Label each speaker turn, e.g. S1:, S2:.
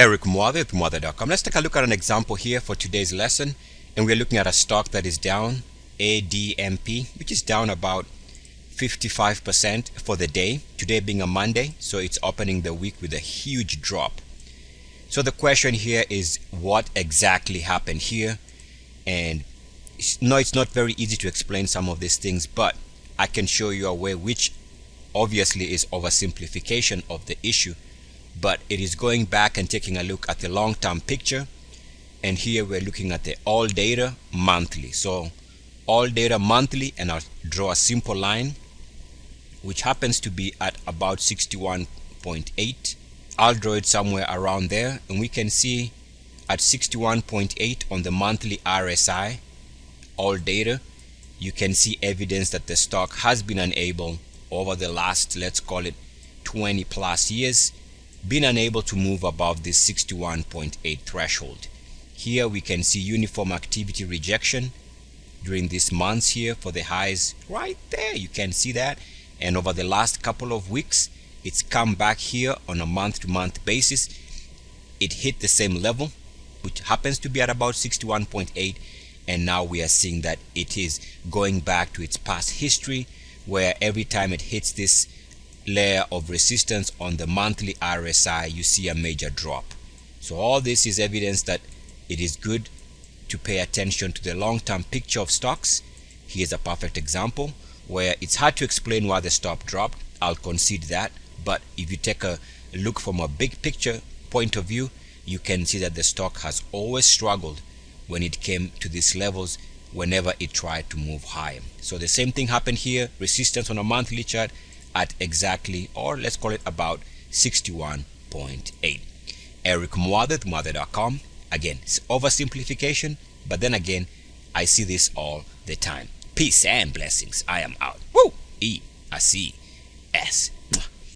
S1: Eric Mwathe with Mwathe.com. Let's take a look at an example here for today's lesson, and we're looking at a stock that is down, ADMP, which is down about 55% for the day, today being a Monday, so it's opening the week with a huge drop. So the question here is, what exactly happened here? And no, it's not very easy to explain some of these things, but I can show you a way which obviously is oversimplification of the issue, but it is going back and taking a look at the long-term picture. And here we're looking at the all data monthly. So all data monthly, and I'll draw a simple line which happens to be at about 61.8. I'll draw it somewhere around there, and we can see at 61.8 on the monthly RSI all data, you can see evidence that the stock has been unable over the last, let's call it 20 plus years, been unable to move above this 61.8 threshold. Here we can see uniform activity rejection during these months here for the highs right there, you can see that. And over the last couple of weeks, it's come back here on a month-to-month basis. It hit the same level, which happens to be at about 61.8, and now we are seeing that it is going back to its past history, where every time it hits this layer of resistance on the monthly RSI, you see a major drop. So all this is evidence that it is good to pay attention to the long-term picture of stocks. Here's a perfect example where it's hard to explain why the stock dropped. I'll concede that, but if you take a look from a big picture point of view, you can see that the stock has always struggled when it came to these levels whenever it tried to move higher. So the same thing happened here, resistance on a monthly chart at exactly, or let's call it about 61.8. Eric Mwathe with Mwathe.com. Again, it's oversimplification, but then again, I see this all the time. Peace and blessings. I am out. Woo! E-A-C-S.